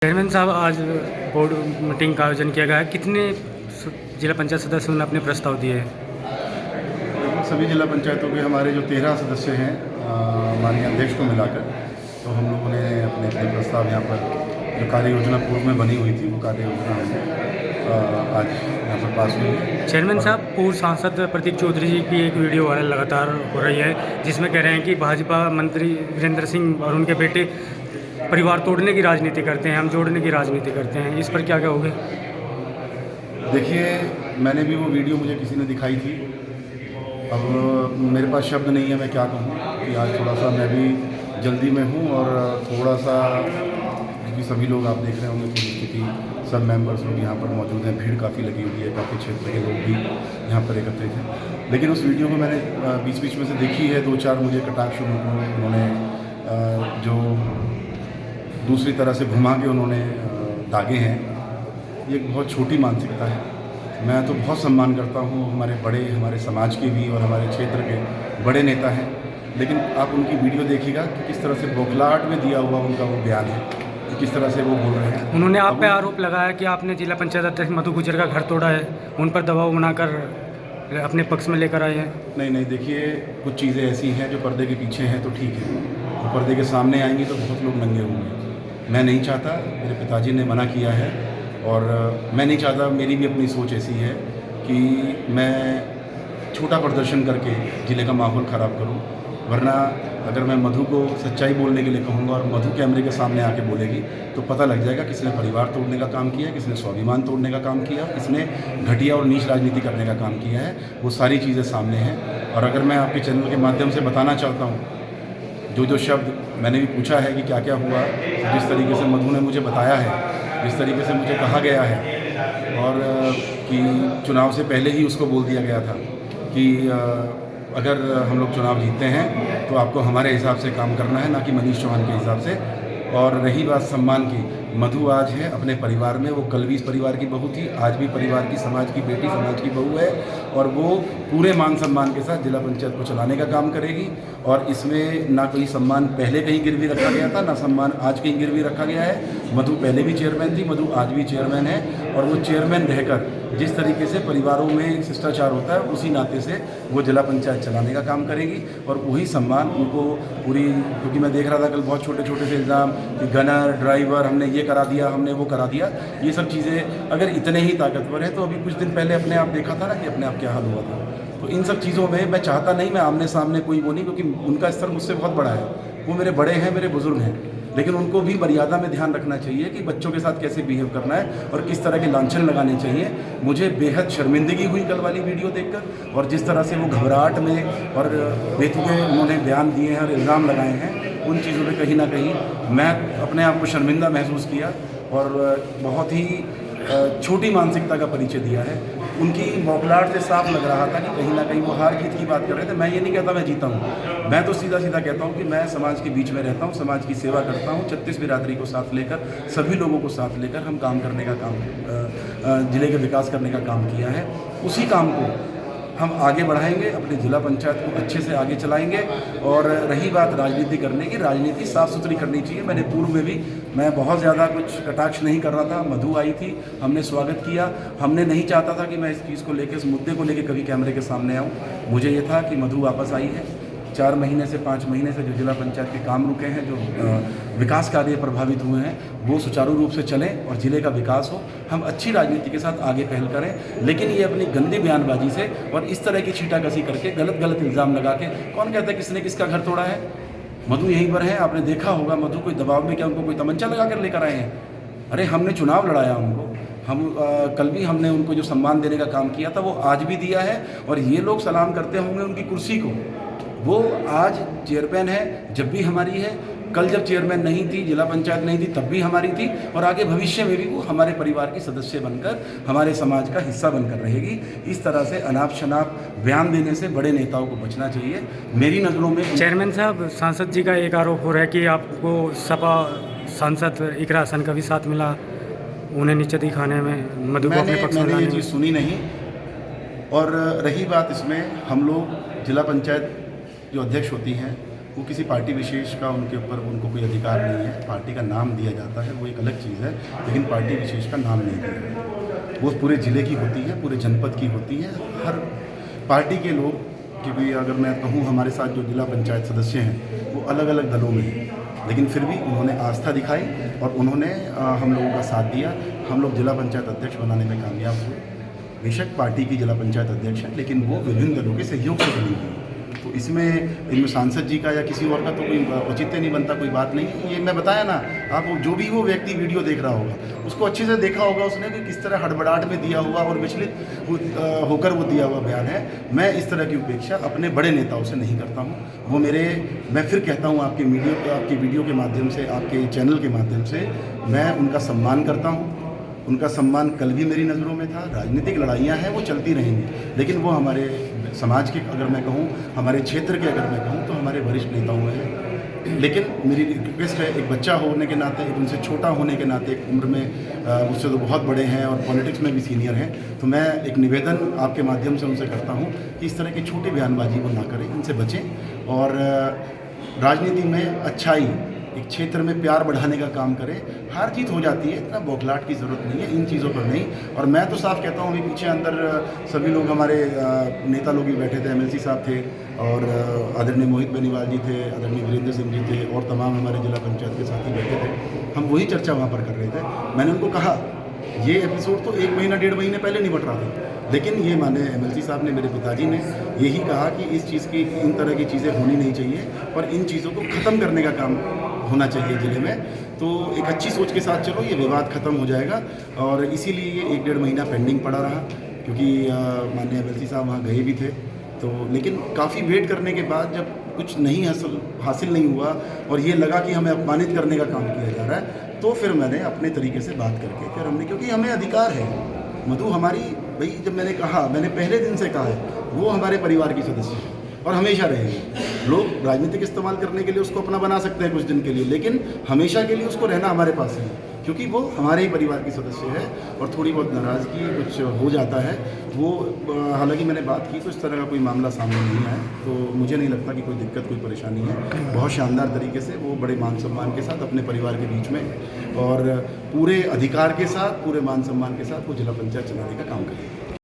Chairman साहब, आज board meeting का आयोजन किया गया है। कितने जिला पंचायत सदस्यों ने अपने प्रस्ताव दिए हैं? लगभग सभी जिला पंचायतों के हमारे जो 13 सदस्य हैं, माननीय अध्यक्ष को मिलाकर, तो हम लोगों ने अपने अपने प्रस्ताव यहाँ पर जो कार्य योजना पूर्व में बनी हुई थी वो कार्य योजना हमने आज यहाँ पर पास हुई है। चेयरमैन साहब, पूर्व सांसद प्रतीक चौधरी जी की एक वीडियो वायरल लगातार हो रही है, जिसमें कह रहे हैं कि भाजपा मंत्री वीरेंद्र सिंह और उनके बेटे परिवार तोड़ने की राजनीति करते हैं, हम जोड़ने की राजनीति करते हैं। इस पर क्या कहोगे? देखिए, मैंने भी वो वीडियो मुझे किसी ने दिखाई थी। अब मेरे पास शब्द नहीं है, मैं क्या कहूँ कि आज थोड़ा सा मैं भी जल्दी में हूँ और थोड़ा सा, क्योंकि सभी लोग आप देख रहे होंगे पुलिस की सब मेंबर्स लोग यहाँ पर मौजूद हैं, भीड़ काफ़ी लगी हुई है, काफ़ी क्षेत्र के लोग भी यहाँ पर एकत्रित हैं। लेकिन उस वीडियो को मैंने बीच बीच में से देखी है, 2-4 मुझे कटाक्ष उन्होंने जो दूसरी तरह से घुमा के उन्होंने दागे हैं। ये एक बहुत छोटी मानसिकता है। मैं तो बहुत सम्मान करता हूँ हमारे समाज के भी और हमारे क्षेत्र के बड़े नेता हैं, लेकिन आप उनकी वीडियो देखिएगा कि किस तरह से बौखलाहट में दिया हुआ उनका वो बयान है कि किस तरह से वो बोल रहे हैं। उन्होंने आप पे आरोप लगाया कि आपने जिला पंचायत अध्यक्ष मधु गुजर का घर तोड़ा है, उन पर दबाव बनाकर अपने पक्ष में लेकर आए हैं। नहीं, देखिए, कुछ चीज़ें ऐसी हैं जो पर्दे के पीछे हैं तो ठीक है, वो पर्दे के सामने आएंगी तो बहुत लोग नंगे होंगे। मैं नहीं चाहता, मेरे पिताजी ने मना किया है और मैं नहीं चाहता, मेरी भी अपनी सोच ऐसी है कि मैं छोटा प्रदर्शन करके ज़िले का माहौल ख़राब करूं। वरना अगर मैं मधु को सच्चाई बोलने के लिए कहूँगा और मधु कैमरे के सामने आके बोलेगी तो पता लग जाएगा किसने परिवार तोड़ने का काम किया, किसने स्वाभिमान तोड़ने का काम किया, किसने घटिया और नीच राजनीति करने का काम किया है। वो सारी चीज़ें सामने हैं। और अगर मैं आपके चैनल के माध्यम से बताना चाहता हूँ, जो शब्द मैंने भी पूछा है कि क्या क्या हुआ, जिस तरीके से मधु ने मुझे बताया है, जिस तरीके से मुझे कहा गया है और कि चुनाव से पहले ही उसको बोल दिया गया था कि अगर हम लोग चुनाव जीतते हैं तो आपको हमारे हिसाब से काम करना है, ना कि मनीष चौहान के हिसाब से। और रही बात सम्मान की, मधु आज है अपने परिवार में, वो कल भी इस परिवार की बहू थी, आज भी परिवार की, समाज की बेटी, समाज की बहू है और वो पूरे मान सम्मान के साथ जिला पंचायत को चलाने का काम करेगी। और इसमें ना कोई सम्मान पहले कहीं गिरवी रखा गया था, ना सम्मान आज कहीं गिरवी रखा गया है। मधु पहले भी चेयरमैन थी, मधु आज भी चेयरमैन है और वो चेयरमैन रहकर जिस तरीके से परिवारों में एक शिष्टाचार होता है उसी नाते से वो जिला पंचायत चलाने का काम करेगी और वही सम्मान उनको पूरी, क्योंकि मैं देख रहा था कल बहुत छोटे छोटे से इल्ज़ाम कि गनर, ड्राइवर, हमने ये करा दिया, हमने वो करा दिया। ये सब चीज़ें अगर इतने ही ताकतवर है तो अभी कुछ दिन पहले अपने आप देखा था ना कि अपने आप क्या हाल हुआ था। तो इन सब चीज़ों में मैं चाहता नहीं, मैं आमने सामने कोई वो नहीं, क्योंकि उनका स्तर मुझसे बहुत बड़ा है, वो मेरे बड़े हैं, मेरे बुजुर्ग हैं, लेकिन उनको भी मर्यादा में ध्यान रखना चाहिए कि बच्चों के साथ कैसे बिहेव करना है और किस तरह के लांछन लगाने चाहिए। मुझे बेहद शर्मिंदगी हुई कल वाली वीडियो देखकर, और जिस तरह से वो घबराहट में और बेतुके उन्होंने बयान दिए हैं और इल्ज़ाम लगाए हैं, उन चीज़ों में कहीं ना कहीं मैं अपने आप को शर्मिंदा महसूस किया और बहुत ही छोटी मानसिकता का परिचय दिया है। उनकी बौखलाहट से साफ लग रहा था कि कहीं ना कहीं वो हार जीत की बात कर रहे थे। मैं ये नहीं कहता मैं जीता हूँ, मैं तो सीधा सीधा कहता हूँ कि मैं समाज के बीच में रहता हूँ, समाज की सेवा करता हूँ। 36 बिरादरी को साथ लेकर, सभी लोगों को साथ लेकर हम काम करने का काम, जिले के विकास करने का काम किया है। उसी काम को हम आगे बढ़ाएंगे, अपने जिला पंचायत को अच्छे से आगे चलाएंगे। और रही बात राजनीति करने की, राजनीति साफ़ सुथरी करनी चाहिए। मैंने पूर्व में भी मैं बहुत ज़्यादा कुछ कटाक्ष नहीं कर रहा था। मधु आई थी, हमने स्वागत किया, हमने नहीं चाहता था कि मैं इस चीज़ को लेकर, इस मुद्दे को लेकर कभी कैमरे के सामने आऊँ। मुझे ये था कि मधु वापस आई है, 4 महीने से 5 महीने से जो जिला पंचायत के काम रुके हैं, जो विकास कार्य प्रभावित हुए हैं, वो सुचारू रूप से चलें और ज़िले का विकास हो। हम अच्छी राजनीति के साथ आगे पहल करें, लेकिन ये अपनी गंदी बयानबाजी से और इस तरह की छींटाकसी करके, गलत इल्ज़ाम लगा के, कौन कहता है किसने किसका घर तोड़ा है? मधु यहीं पर है, आपने देखा होगा। मधु कोई दबाव में क्या उनको कोई तमंचा लगा कर लेकर आए हैं? अरे हमने चुनाव लड़ाया उनको, हम कल भी हमने उनको जो सम्मान देने का काम किया था वो आज भी दिया है। और ये लोग सलाम करते होंगे उनकी कुर्सी को, वो आज चेयरमैन है, जब भी हमारी है, कल जब चेयरमैन नहीं थी, जिला पंचायत नहीं थी, तब भी हमारी थी, और आगे भविष्य में भी वो हमारे परिवार की सदस्य बनकर, हमारे समाज का हिस्सा बनकर रहेगी। इस तरह से अनाप शनाप बयान देने से बड़े नेताओं को बचना चाहिए मेरी नज़रों में। चेयरमैन साहब, सांसद जी का एक आरोप हो रहा है कि आपको सपा सांसद इकरा हसन का भी साथ मिला, उन्हें नीचे दिखाने में, मधु को अपने पक्ष में लाने में। ये चीज़ सुनी नहीं। और रही बात इसमें, हम लोग जिला पंचायत जो अध्यक्ष होती हैं वो किसी पार्टी विशेष का उनके ऊपर उनको कोई अधिकार नहीं है। पार्टी का नाम दिया जाता है वो एक अलग चीज़ है, लेकिन पार्टी विशेष का नाम नहीं दिया जाता। वो पूरे ज़िले की होती है, पूरे जनपद की होती है। हर पार्टी के लोग कि भी अगर मैं कहूँ हमारे साथ जो जिला पंचायत सदस्य हैं वो अलग अलग दलों में हैं, लेकिन फिर भी उन्होंने आस्था दिखाई और उन्होंने हम लोगों का साथ दिया। हम लोग जिला पंचायत अध्यक्ष बनाने में कामयाब हुए। बेशक पार्टी की जिला पंचायत अध्यक्ष है, लेकिन वो विभिन्न दलों के सहयोग से बनी हुई है। तो इनमें सांसद जी का या किसी और का तो कोई औचित्य नहीं बनता, कोई बात नहीं है। ये मैं बताया ना, आप जो भी वो व्यक्ति वीडियो देख रहा होगा उसको अच्छे से देखा होगा उसने कि किस तरह हड़बड़ाहट में दिया हुआ और विचलित होकर वो दिया हुआ बयान है। मैं इस तरह की उपेक्षा अपने बड़े नेताओं से नहीं करता हूँ। वो मैं फिर कहता हूँ आपके वीडियो के माध्यम से, आपके चैनल के माध्यम से मैं उनका सम्मान करता हूँ। उनका सम्मान कल भी मेरी नज़रों में था। राजनीतिक लड़ाइयाँ हैं वो चलती रहेंगी, लेकिन वो हमारे समाज के अगर मैं कहूँ, हमारे क्षेत्र के अगर मैं कहूँ तो हमारे वरिष्ठ नेताओं में है। लेकिन मेरी रिक्वेस्ट है, एक बच्चा होने के नाते, एक उनसे छोटा होने के नाते, एक उम्र में मुझसे तो बहुत बड़े हैं और पॉलिटिक्स में भी सीनियर हैं, तो मैं एक निवेदन आपके माध्यम से उनसे करता हूँ कि इस तरह की छोटी बयानबाजी वो ना करें, इनसे बचें और राजनीति में अच्छाई, एक क्षेत्र में प्यार बढ़ाने का काम करें। हार जीत हो जाती है, इतना बौखलाहट की ज़रूरत नहीं है, इन चीज़ों पर नहीं। और मैं तो साफ कहता हूँ, अभी पीछे अंदर सभी लोग हमारे नेता लोग भी बैठे थे, एमएलसी साहब थे और आदरणीय मोहित बेनीवाल जी थे, आदरणीय वीरेंद्र सिंह जी थे और तमाम हमारे जिला पंचायत के साथी बैठे थे। हम वही चर्चा वहाँ पर कर रहे थे। मैंने उनको कहा ये एपिसोड तो 1 महीना 1.5 महीने पहले निपट रहा था, लेकिन ये माने एमएलसी साहब ने, मेरे पिताजी ने यही कहा कि इस चीज़ की, इन तरह की चीज़ें होनी नहीं चाहिए और इन चीज़ों को ख़त्म करने का काम होना चाहिए ज़िले में। तो एक अच्छी सोच के साथ चलो, ये विवाद ख़त्म हो जाएगा। और इसीलिए ये 1-1.5 महीना पेंडिंग पड़ा रहा, क्योंकि माननीय एमएलसी साहब वहाँ गए भी थे। तो लेकिन काफ़ी वेट करने के बाद जब कुछ नहीं हासिल नहीं हुआ और ये लगा कि हमें अपमानित करने का काम किया जा रहा है, तो फिर मैंने अपने तरीके से बात करके फिर हमने, क्योंकि हमें अधिकार है मधु, हमारी भाई, जब मैंने कहा, मैंने पहले दिन से कहा है, वो हमारे परिवार की सदस्य है और हमेशा रहेगी। लोग राजनीतिक इस्तेमाल करने के लिए उसको अपना बना सकते हैं कुछ दिन के लिए, लेकिन हमेशा के लिए उसको रहना हमारे पास ही है, क्योंकि वो हमारे ही परिवार की सदस्य है। और थोड़ी बहुत नाराज़गी कुछ हो जाता है वो, हालांकि मैंने बात की तो इस तरह का कोई मामला सामने नहीं आया, तो मुझे नहीं लगता कि कोई दिक्कत, कोई परेशानी है। बहुत शानदार तरीके से वो बड़े मान सम्मान के साथ अपने परिवार के बीच में और पूरे अधिकार के साथ, पूरे मान सम्मान के साथ वो जिला पंचायत चलाने का काम करेंगे।